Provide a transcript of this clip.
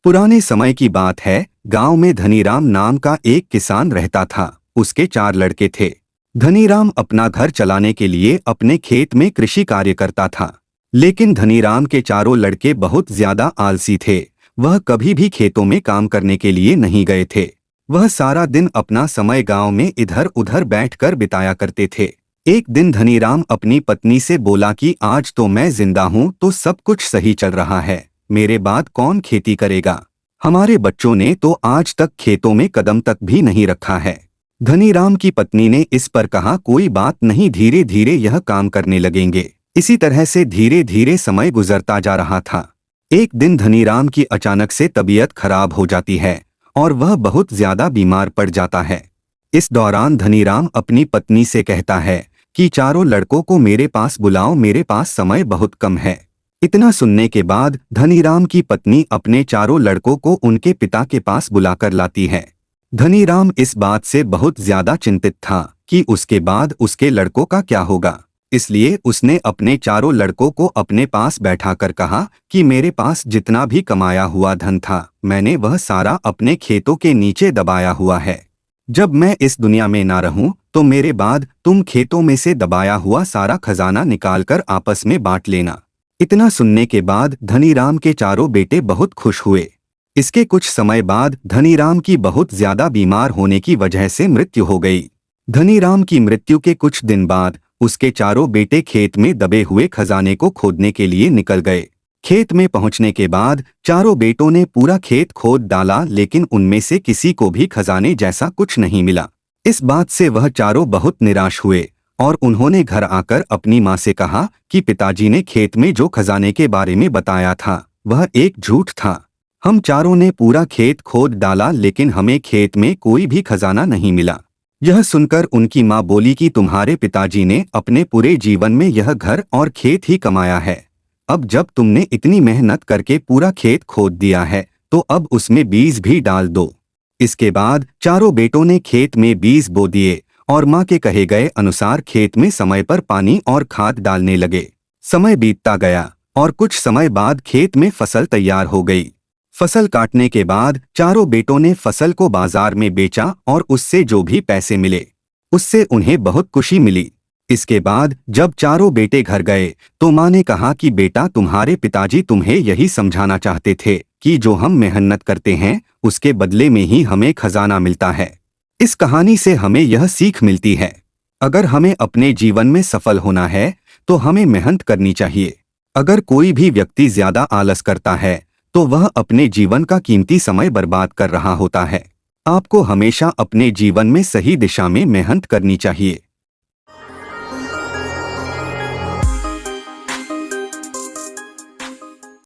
पुराने समय की बात है। गांव में धनीराम नाम का एक किसान रहता था। उसके 4 लड़के थे। धनीराम अपना घर चलाने के लिए अपने खेत में कृषि कार्य करता था। लेकिन धनीराम के चारों लड़के बहुत ज्यादा आलसी थे। वह कभी भी खेतों में काम करने के लिए नहीं गए थे। वह सारा दिन अपना समय गांव में इधर उधर बैठकर बिताया करते थे। एक दिन धनीराम अपनी पत्नी से बोला कि आज तो मैं जिंदा हूं तो सब कुछ सही चल रहा है, मेरे बाद कौन खेती करेगा? हमारे बच्चों ने तो आज तक खेतों में कदम तक भी नहीं रखा है। धनीराम की पत्नी ने इस पर कहा, कोई बात नहीं, धीरे धीरे यह काम करने लगेंगे। इसी तरह से धीरे धीरे समय गुजरता जा रहा था। एक दिन धनीराम की अचानक से तबीयत खराब हो जाती है और वह बहुत ज्यादा बीमार पड़ जाता है। इस दौरान धनीराम अपनी पत्नी से कहता है कि चारों लड़कों को मेरे पास बुलाओ, मेरे पास समय बहुत कम है। इतना सुनने के बाद धनीराम की पत्नी अपने चारों लड़कों को उनके पिता के पास बुलाकर लाती है। धनीराम इस बात से बहुत ज्यादा चिंतित था कि उसके बाद उसके लड़कों का क्या होगा। इसलिए उसने अपने चारों लड़कों को अपने पास बैठाकर कहा कि मेरे पास जितना भी कमाया हुआ धन था, मैंने वह सारा अपने खेतों के नीचे दबाया हुआ है। जब मैं इस दुनिया में ना रहूं तो मेरे बाद तुम खेतों में से दबाया हुआ सारा खजाना निकालकर आपस में बांट लेना। इतना सुनने के बाद धनीराम के चारों बेटे बहुत खुश हुए। इसके कुछ समय बाद धनीराम की बहुत ज्यादा बीमार होने की वजह से मृत्यु हो गई। धनीराम की मृत्यु के कुछ दिन बाद उसके चारों बेटे खेत में दबे हुए खजाने को खोदने के लिए निकल गए। खेत में पहुंचने के बाद चारों बेटों ने पूरा खेत खोद डाला, लेकिन उनमें से किसी को भी खजाने जैसा कुछ नहीं मिला। इस बात से वह चारों बहुत निराश हुए और उन्होंने घर आकर अपनी माँ से कहा कि पिताजी ने खेत में जो खजाने के बारे में बताया था वह एक झूठ था। हम चारों ने पूरा खेत खोद डाला, लेकिन हमें खेत में कोई भी खजाना नहीं मिला। यह सुनकर उनकी माँ बोली कि तुम्हारे पिताजी ने अपने पूरे जीवन में यह घर और खेत ही कमाया है। अब जब तुमने इतनी मेहनत करके पूरा खेत खोद दिया है तो अब उसमें बीज भी डाल दो। इसके बाद चारों बेटों ने खेत में बीज बो दिए और माँ के कहे गए अनुसार खेत में समय पर पानी और खाद डालने लगे। समय बीतता गया और कुछ समय बाद खेत में फसल तैयार हो गई। फसल काटने के बाद चारों बेटों ने फसल को बाजार में बेचा और उससे जो भी पैसे मिले उससे उन्हें बहुत खुशी मिली। इसके बाद जब चारों बेटे घर गए तो माँ ने कहा कि बेटा, तुम्हारे पिताजी तुम्हें यही समझाना चाहते थे कि जो हम मेहनत करते हैं उसके बदले में ही हमें खजाना मिलता है। इस कहानी से हमें यह सीख मिलती है, अगर हमें अपने जीवन में सफल होना है तो हमें मेहनत करनी चाहिए। अगर कोई भी व्यक्ति ज्यादा आलस करता है तो वह अपने जीवन का कीमती समय बर्बाद कर रहा होता है। आपको हमेशा अपने जीवन में सही दिशा में मेहनत करनी चाहिए।